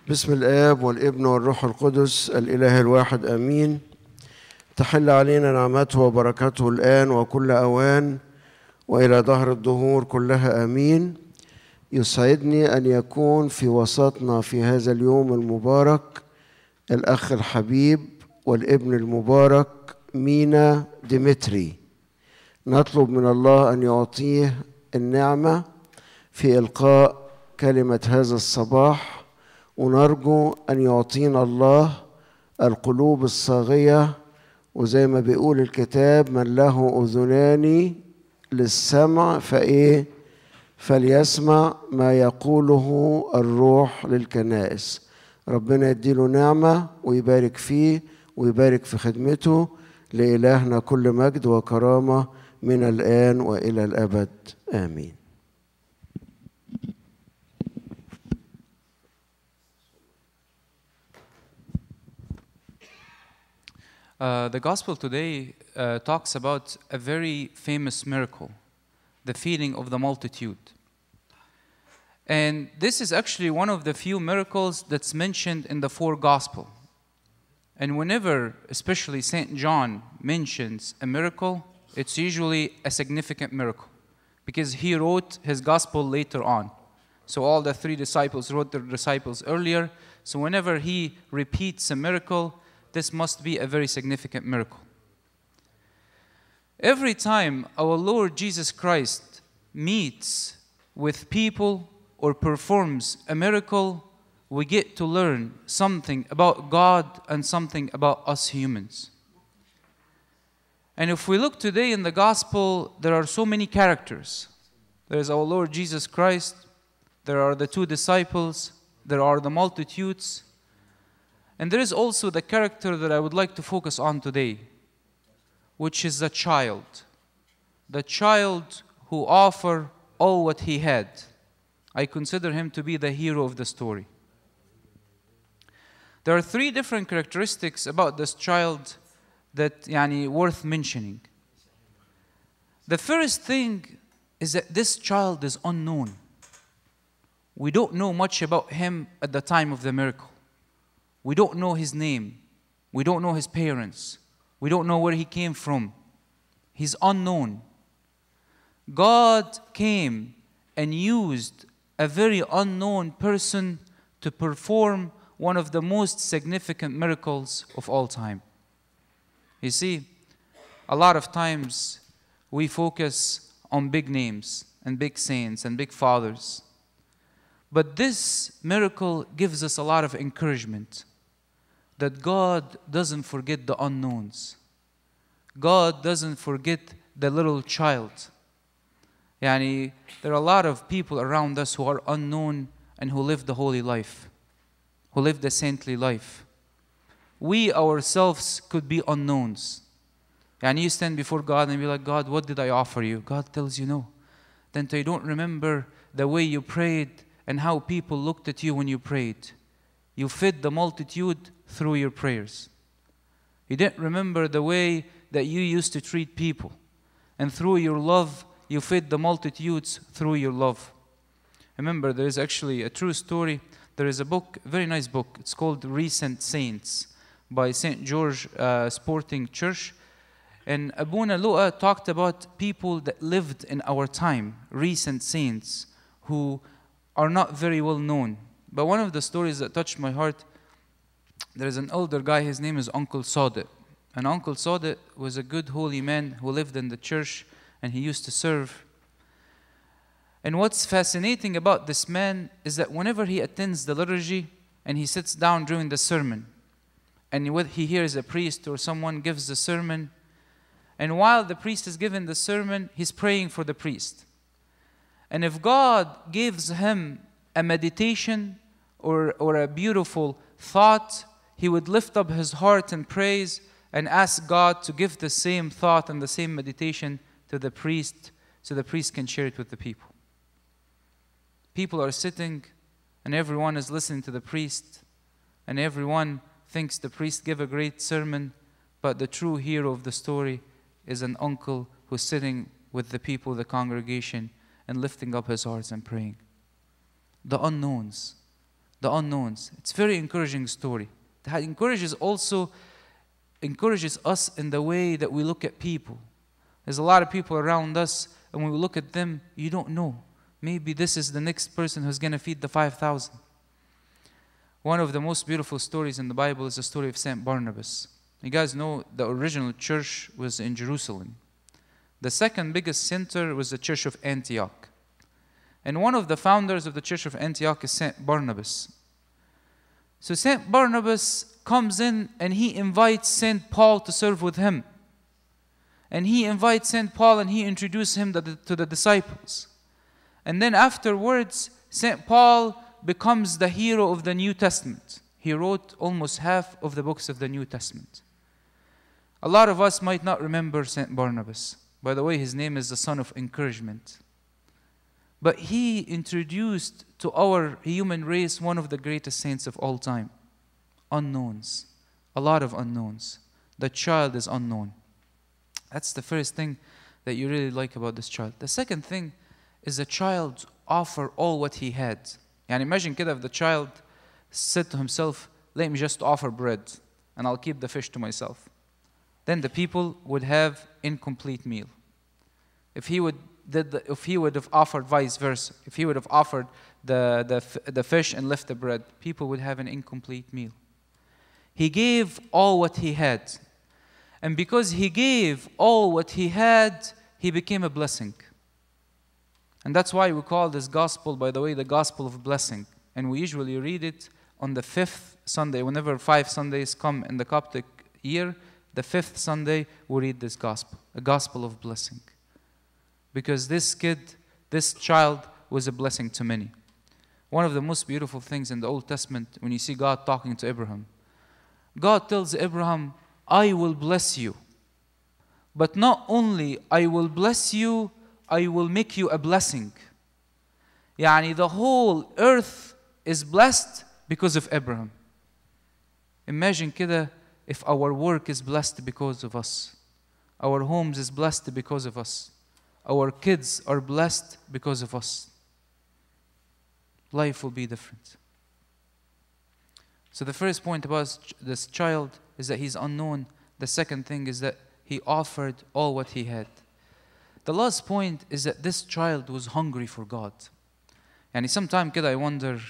باسم الآب والابن والروح القدس الإله الواحد آمين. تحل علينا نعمته وبركاته الآن وكل أوان وإلى دهر الدهور كلها آمين. يسعدني أن يكون في وسطنا في هذا اليوم المبارك الأخ الحبيب والابن المبارك مينا ديمتري. نطلب من الله أن يعطيه النعمة في إلقاء كلمة هذا الصباح، ونرجو أن يعطينا الله القلوب الصاغية، وزي ما بيقول الكتاب من له أذنان للسمع فليسمع ما يقوله الروح للكنائس. ربنا يديله نعمة ويبارك فيه ويبارك في خدمته. لإلهنا كل مجد وكرامة من الآن وإلى الأبد آمين. The gospel today talks about a very famous miracle, the feeding of the multitude. And this is actually one of the few miracles that's mentioned in the four gospels. And whenever, especially St. John mentions a miracle, it's usually a significant miracle because he wrote his gospel later on. So all the three disciples wrote their disciples earlier. So whenever he repeats a miracle, this must be a very significant miracle. Every time our Lord Jesus Christ meets with people or performs a miracle, we get to learn something about God and something about us humans. And if we look today in the gospel, there are so many characters. There is our Lord Jesus Christ, there are the two disciples, there are the multitudes, and there is also the character that I would like to focus on today, which is the child who offered all what he had. I consider him to be the hero of the story. There are three different characteristics about this child that worth mentioning. The first thing is that this child is unknown. We don't know much about him at the time of the miracle. We don't know his name. We don't know his parents. We don't know where he came from. He's unknown. God came and used a very unknown person to perform one of the most significant miracles of all time. You see, a lot of times we focus on big names and big saints and big fathers. But this miracle gives us a lot of encouragement that God doesn't forget the unknowns. God doesn't forget the little child. There are a lot of people around us who are unknown and who live the holy life, who live the saintly life. We ourselves could be unknowns. You stand before God and be like, God, what did I offer you? God tells you no. Then you don't remember the way you prayed and how people looked at you when you prayed. You fed the multitude through your prayers. You didn't remember the way that you used to treat people. And through your love, you fed the multitudes through your love. Remember, there is actually a true story. There is a book, a very nice book. It's called Recent Saints by St. George Sporting Church. And Abuna Lu'a talked about people that lived in our time, recent saints, who are not very well known. But one of the stories that touched my heart, there is an older guy, his name is Uncle Sadiq. And Uncle Sadiq was a good holy man who lived in the church and he used to serve. And what's fascinating about this man is that whenever he attends the liturgy and he sits down during the sermon, and he hears a priest or someone gives the sermon, and while the priest is giving the sermon, he's praying for the priest. And if God gives him a meditation or a beautiful thought, he would lift up his heart in praise and ask God to give the same thought and the same meditation to the priest so the priest can share it with the people. People are sitting and everyone is listening to the priest and everyone thinks the priest gave a great sermon, but the true hero of the story is an uncle who's sitting with the people, the congregation, and lifting up his hearts and praying. The unknowns. the unknowns. It's a very encouraging story. It encourages us in the way that we look at people. There's a lot of people around us, and when we look at them, you don't know. Maybe this is the next person who's going to feed the 5,000. One of the most beautiful stories in the Bible is the story of St. Barnabas. You guys know the original church was in Jerusalem. The second biggest center was the church of Antioch. And one of the founders of the church of Antioch is St. Barnabas. So St. Barnabas comes in and he invites St. Paul to serve with him. And he invites St. Paul and he introduces him to the disciples. And then afterwards, St. Paul becomes the hero of the New Testament. He wrote almost half of the books of the New Testament. A lot of us might not remember St. Barnabas. By the way, his name is the son of encouragement. But he introduced to our human race one of the greatest saints of all time. Unknowns. A lot of unknowns. The child is unknown. That's the first thing that you really like about this child. The second thing is the child offered all what he had. And imagine كده if the child said to himself, let me just offer bread and I'll keep the fish to myself. Then the people would have incomplete meal. If he would have offered vice versa, if he would have offered the fish and left the bread, people would have an incomplete meal. He gave all what he had. And because he gave all what he had, he became a blessing. And that's why we call this gospel, by the way, the gospel of blessing. And we usually read it on the 5th Sunday. Whenever 5 Sundays come in the Coptic year, the 5th Sunday we read this gospel, a gospel of blessing. Because this child was a blessing to many. One of the most beautiful things in the Old Testament, when you see God talking to Abraham, God tells Abraham, I will bless you. But not only I will bless you, I will make you a blessing. Yani the whole earth is blessed because of Abraham. Imagine كده if our work is blessed because of us. Our homes is blessed because of us. Our kids are blessed because of us. Life will be different. So the first point about this child is that he's unknown. The second thing is that he offered all what he had. The last point is that this child was hungry for God. Yani sometimes I wonder,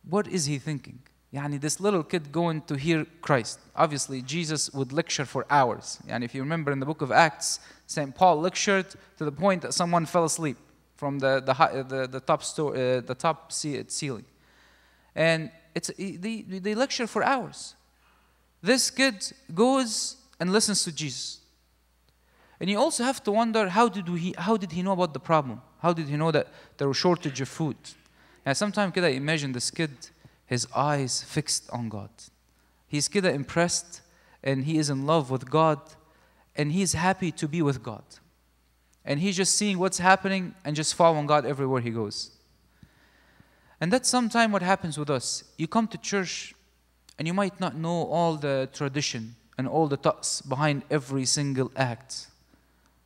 what is he thinking? Yani this little kid going to hear Christ. Obviously, Jesus would lecture for hours. And if you remember in the book of Acts, St. Paul lectured to the point that someone fell asleep from the top ceiling. And they lecture for hours. This kid goes and listens to Jesus. And you also have to wonder, how did he know about the problem? How did he know that there was shortage of food? And sometimes I imagine this kid, his eyes fixed on God. He's impressed, and he is in love with God, and he's happy to be with God. And he's just seeing what's happening and just following God everywhere he goes. And that's sometimes what happens with us. You come to church, and you might not know all the tradition and all the thoughts behind every single act.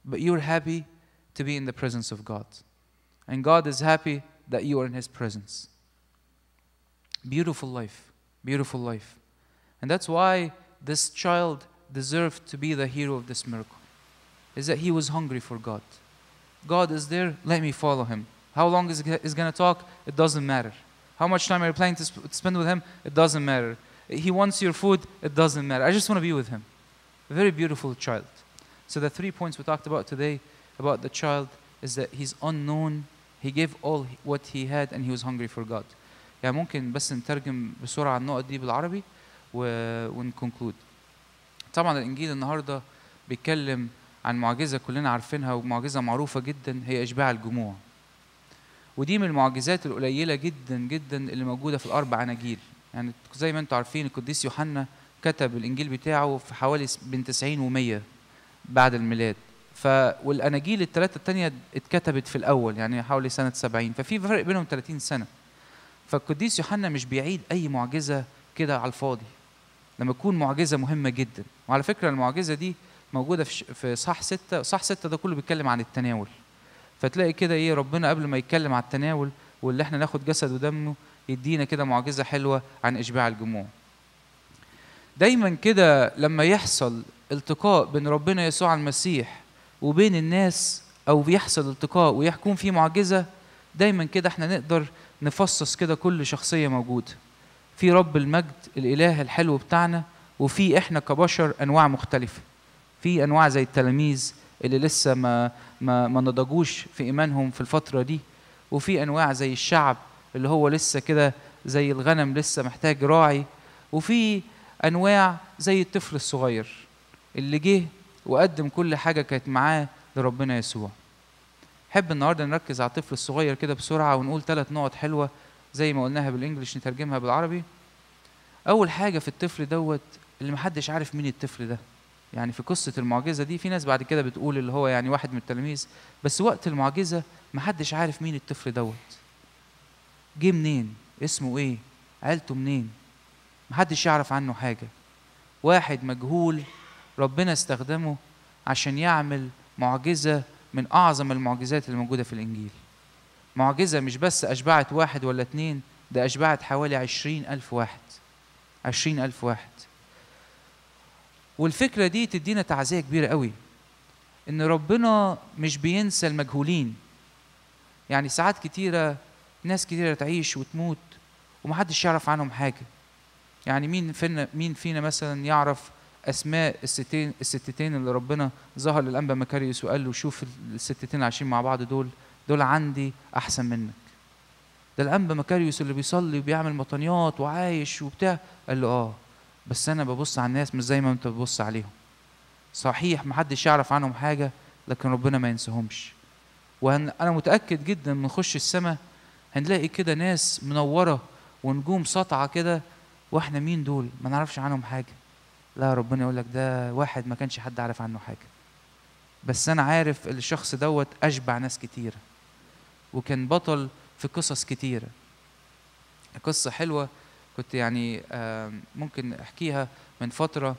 But you're happy to be in the presence of God. And God is happy that you are in His presence. Beautiful life. Beautiful life. And that's why this child deserved to be the hero of this miracle. Is that he was hungry for God. God is there, let me follow Him. How long is he going to talk? It doesn't matter. How much time are you planning to spend with Him? It doesn't matter. He wants your food, it doesn't matter. I just want to be with Him. A very beautiful child. So the 3 points we talked about today about the child is that he's unknown, he gave all what he had, and he was hungry for God. يعني ممكن بس نترجم بسرعة النقط دي بالعربي ونكونكلود. طبعا الإنجيل النهاردة بيتكلم عن معجزة كلنا عارفينها ومعجزة معروفة جدا، هي إشباع الجموع. ودي من المعجزات القليلة جدا جدا اللي موجودة في الأربع أناجيل. يعني زي ما انتم عارفين القديس يوحنا كتب الإنجيل بتاعه في حوالي بين 90 و100 بعد الميلاد. والأناجيل الثلاثة التانية اتكتبت في الأول يعني حوالي سنة 70، ففي فرق بينهم 30 سنة. فالقديس يوحنا مش بيعيد أي معجزة كده على الفاضي لما تكون معجزة مهمة جدا. وعلى فكرة المعجزة دي موجودة في صح 6. صح 6 ده كله بيتكلم عن التناول. فتلاقي كده ربنا قبل ما يتكلم عن التناول واللي احنا ناخد جسد ودمه يدينا كده معجزة حلوة عن إشباع الجموع. دايما كده لما يحصل التقاء بين ربنا يسوع المسيح وبين الناس، أو بيحصل التقاء ويحكم فيه معجزة، دايما كده احنا نقدر نفصص كده كل شخصية موجودة في رب المجد الإله الحلو بتاعنا، وفي احنا كبشر أنواع مختلفة. في أنواع زي التلاميذ اللي لسه ما نضجوش في إيمانهم في الفترة دي، وفي أنواع زي الشعب اللي هو لسه كده زي الغنم لسه محتاج راعي، وفي أنواع زي الطفل الصغير اللي جه وقدم كل حاجة كانت معاه لربنا يسوع. حب النهاردة نركز على الطفل الصغير كده بسرعة ونقول 3 نقط حلوة زي ما قلناها بالإنجليش نترجمها بالعربي. أول حاجة في الطفل دوت اللي محدش عارف مين الطفل ده. يعني في قصة المعجزة دي في ناس بعد كده بتقول اللي هو يعني واحد من التلاميذ، بس وقت المعجزة محدش عارف مين الطفل دوت. جه منين؟ اسمه ايه؟ عيلته منين؟ محدش يعرف عنه حاجة. واحد مجهول ربنا استخدمه عشان يعمل معجزة من أعظم المعجزات اللي موجودة في الإنجيل. معجزة مش بس أشبعت 1 ولا 2، ده أشبعت حوالي 20,000 واحد. 20,000 واحد. والفكرة دي تدينا تعزية كبيرة قوي، إن ربنا مش بينسى المجهولين. يعني ساعات كتيرة ناس كتيرة تعيش وتموت ومحدش يعرف عنهم حاجة. يعني مين فينا مثلا يعرف أسماء الستتين اللي ربنا ظهر للأنبا مكاريوس وقال له شوف الستتين عايشين مع بعض، دول عندي أحسن منك. ده الأنبا مكاريوس اللي بيصلي وبيعمل مطنيات وعايش وبتاع، قال له بس أنا ببص على الناس مش زي ما أنت بتبص عليهم. صحيح محدش يعرف عنهم حاجة، لكن ربنا ما ينساهمش. وأنا متأكد جدا من نخش السماء هنلاقي كده ناس منورة ونجوم ساطعة كده، واحنا مين دول؟ ما نعرفش عنهم حاجة. لا، ربنا يقول لك ده واحد ما كانش حد عارف عنه حاجة، بس أنا عارف الشخص دوت أشبع ناس كتيرة وكان بطل في قصص كتيرة. قصة حلوة كنت يعني ممكن أحكيها من فترة،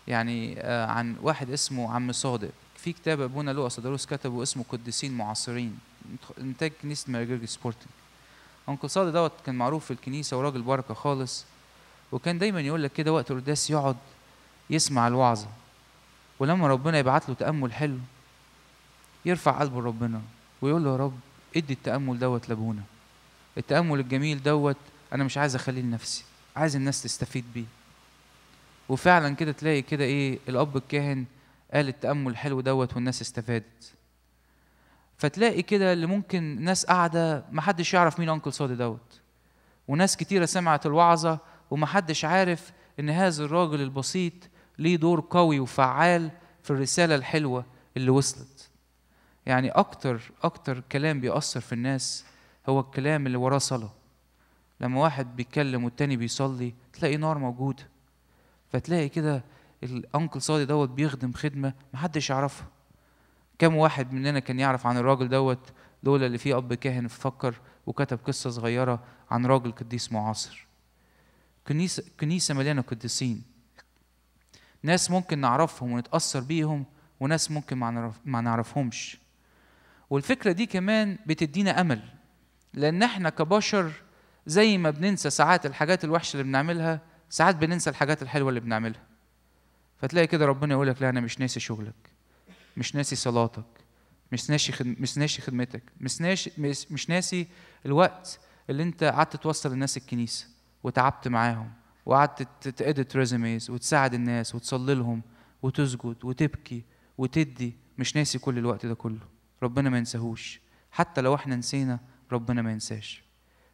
يعني عن واحد اسمه عم صادق. في كتاب أبونا لوقا صدروس كتبه اسمه قديسين معاصرين، إنتاج كنيسة مارجرجي سبورتنج. أنكل صادق دوت كان معروف في الكنيسة وراجل بركة خالص، وكان دايما يقول لك كده وقت القداس يقعد يسمع الوعظة، ولما ربنا يبعت له تأمل حلو يرفع قلبه لربنا ويقول له يا رب ادي التأمل دوت لابونا. التأمل الجميل دوت أنا مش عايز أخليه لنفسي، عايز الناس تستفيد بيه. وفعلا كده تلاقي كده الأب الكاهن قال التأمل الحلو دوت والناس استفادت. فتلاقي كده اللي ممكن ناس قاعدة محدش يعرف مين أنكل صادق دوت، وناس كتيرة سمعت الوعظة ومحدش عارف إن هذا الراجل البسيط ليه دور قوي وفعال في الرسالة الحلوة اللي وصلت. يعني أكتر كلام بيأثر في الناس هو الكلام اللي وراه صلاة. لما واحد بيتكلم والتاني بيصلي تلاقي نار موجودة، فتلاقي كده الأنكل صادق دوت بيخدم خدمة محدش يعرفها. كم واحد مننا كان يعرف عن الراجل دوت لولا اللي فيه أب كاهن فكر وكتب قصة صغيرة عن راجل قديس معاصر. كنيسة مليانة قديسين، ناس ممكن نعرفهم ونتأثر بيهم، وناس ممكن ما نعرفهمش. والفكرة دي كمان بتدينا أمل، لأن احنا كبشر زي ما بننسى ساعات الحاجات الوحشة اللي بنعملها، ساعات بننسى الحاجات الحلوة اللي بنعملها. فتلاقي كده ربنا يقولك لا أنا مش ناسي شغلك، مش ناسي صلاتك، مش ناسي خدمتك، مش ناسي الوقت اللي انت قعدت توصل الناس الكنيسة وتعبت معاهم وقعدت تأدت ريزوميز وتساعد الناس وتصلي لهم وتسجد وتبكي وتدي. مش ناسي كل الوقت ده كله، ربنا ما ينساهوش. حتى لو احنا نسينا ربنا ما ينساش.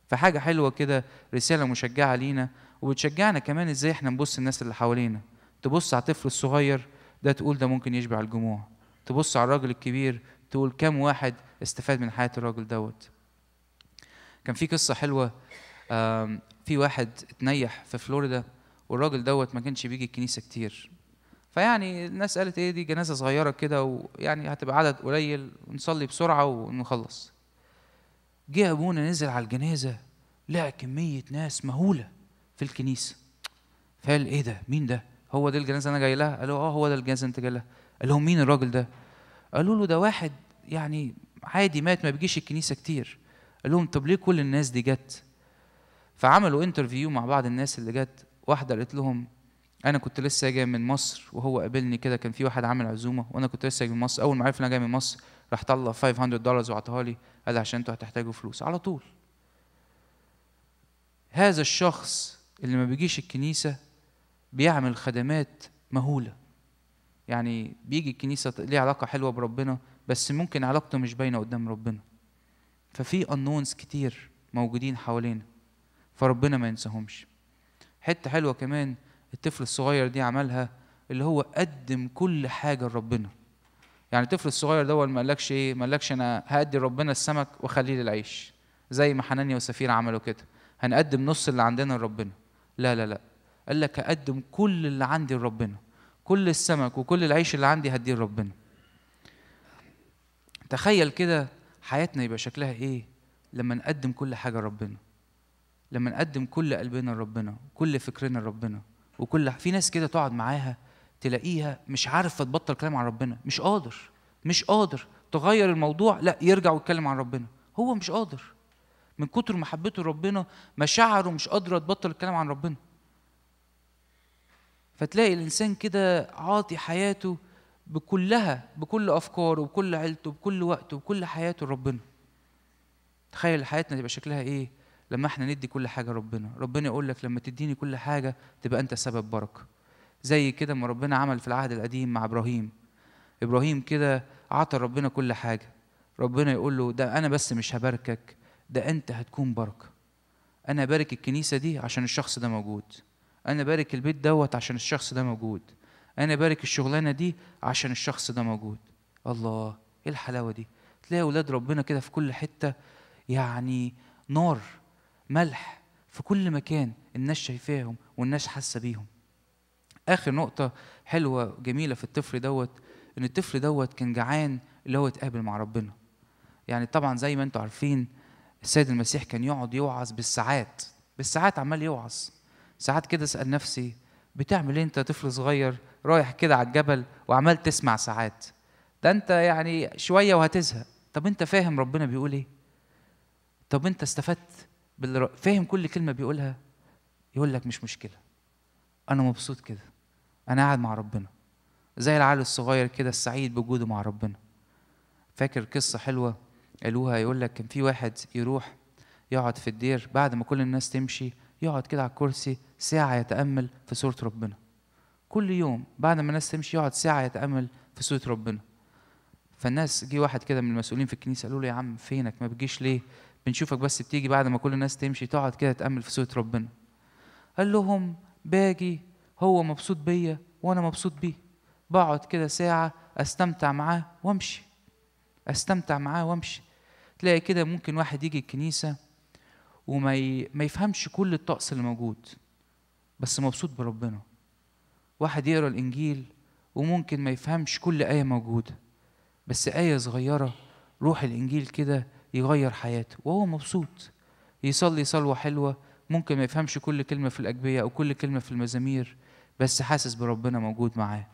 فحاجة حلوة كده، رسالة مشجعة لينا وبتشجعنا كمان ازاي احنا نبص الناس اللي حوالينا. تبص على الطفل الصغير ده تقول ده ممكن يشبع الجموع، تبص على الراجل الكبير تقول كم واحد استفاد من حياة الراجل دوت. كان في قصة حلوة، في واحد اتنيح في فلوريدا والراجل دوت ما كانش بيجي الكنيسة كتير، فيعني الناس قالت دي جنازة صغيرة كده ويعني هتبقى عدد قليل ونصلي بسرعة ونخلص. جه أبونا نزل على الجنازة لقى كمية ناس مهولة في الكنيسة، فقال ايه ده؟ مين ده؟ هو ده الجنازة أنا جاي لها؟ قالوا هو ده الجنازة أنت جاي لها. قال لهم مين الراجل ده؟ قالوا له ده واحد يعني عادي مات ما بيجيش الكنيسة كتير. قال لهم طب ليه كل الناس دي جت؟ فعملوا انترفيو مع بعض الناس اللي جت. واحدة قالت لهم أنا كنت لسه جاي من مصر وهو قابلني كده، كان في واحد عامل عزومة وأنا كنت لسه جاي من مصر، أول ما عرف إن أنا جاي من مصر راح طلع $500 وعطاها لي، قال لي عشان أنتوا هتحتاجوا فلوس على طول. هذا الشخص اللي ما بيجيش الكنيسة بيعمل خدمات مهولة، يعني بيجي الكنيسة ليه علاقة حلوة بربنا بس ممكن علاقته مش باينة قدام ربنا. ففي أنونز كتير موجودين حوالينا فربنا ما ينساهمش. حتة حلوة كمان الطفل الصغير دي عملها، اللي هو قدم كل حاجة لربنا. يعني الطفل الصغير ده ما قالكش ايه، ما قالكش انا هادي ربنا السمك واخليه للعيش زي ما حنانيا وسفيرة عملوا كده، هنقدم نص اللي عندنا لربنا. لا لا لا، قال لك هقدم كل اللي عندي لربنا، كل السمك وكل العيش اللي عندي هديه لربنا. تخيل كده حياتنا يبقى شكلها ايه لما نقدم كل حاجة لربنا، لما نقدم كل قلبنا لربنا، كل فكرنا لربنا، وكل في ناس كده تقعد معاها تلاقيها مش عارفه تبطل كلام عن ربنا، مش قادر تغير الموضوع، لا يرجع ويتكلم عن ربنا، هو مش قادر من كتر محبته لربنا، مشاعره مش قادره تبطل الكلام عن ربنا. فتلاقي الانسان كده عاطي حياته بكلها، بكل افكاره وبكل عيلته بكل وقته وبكل حياته لربنا. تخيل حياتنا تبقى شكلها ايه لما احنا ندي كل حاجه ربنا. ربنا يقول لك لما تديني كل حاجه تبقى انت سبب بركه. زي كده ما ربنا عمل في العهد القديم مع ابراهيم كده عطى ربنا كل حاجه. ربنا يقول له ده انا بس مش هباركك، ده انت هتكون بركه. انا بارك الكنيسه دي عشان الشخص ده موجود، انا بارك البيت دوت عشان الشخص ده موجود، انا بارك الشغلانه دي عشان الشخص ده موجود. الله ايه الحلاوه دي! تلاقي اولاد ربنا كده في كل حته، يعني نار ملح في كل مكان، الناس شايفاهم والناس حاسه بيهم. اخر نقطه حلوه جميله في الطفل دوت، ان الطفل دوت كان جعان اللي هو يتقابل مع ربنا. يعني طبعا زي ما انتم عارفين السيد المسيح كان يقعد يوعظ بالساعات عمال يوعظ. ساعات كده اسال نفسي بتعمل ايه انت طفل صغير رايح كده على الجبل وعمال تسمع ساعات؟ ده انت يعني شويه وهتزهق. طب انت فاهم ربنا بيقول ايه؟ طب انت استفدت فاهم كل كلمه بيقولها؟ يقول لك مش مشكله، انا مبسوط كده، انا قاعد مع ربنا زي العيل الصغير كده السعيد بوجوده مع ربنا. فاكر قصه حلوه قالوها، يقول لك كان في واحد يروح يقعد في الدير بعد ما كل الناس تمشي، يقعد كده على الكرسي ساعه يتامل في سوره ربنا. كل يوم بعد ما الناس تمشي يقعد ساعه يتامل في سوره ربنا. فالناس جه واحد كده من المسؤولين في الكنيسه قالوا له يا عم فينك ما بتجيش ليه؟ بنشوفك بس بتيجي بعد ما كل الناس تمشي تقعد كده تتامل في سوره ربنا. قال لهم باجي هو مبسوط بيا وانا مبسوط بيه، بقعد كده ساعه استمتع معاه وامشي. تلاقي كده ممكن واحد يجي الكنيسه وما يفهمش كل الطقس اللي موجود بس مبسوط بربنا. واحد يقرا الانجيل وممكن ما يفهمش كل ايه موجوده بس ايه صغيره روح الانجيل كده يغير حياته وهو مبسوط. يصلي صلوه حلوه ممكن ما يفهمش كل كلمه في الاجبيه او كل كلمه في المزامير بس حاسس بربنا موجود معاه.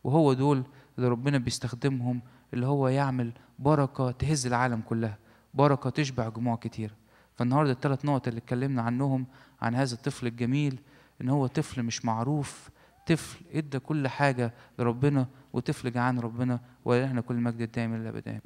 وهو دول اللي ربنا بيستخدمهم اللي هو يعمل بركه تهز العالم كلها، بركه تشبع جموع كتير. فالنهارده الثلاث نقط اللي اتكلمنا عنهم عن هذا الطفل الجميل، ان هو طفل مش معروف، طفل ادى كل حاجه لربنا، وطفل جعان ربنا، ولنا كل مجد الدائم للابد.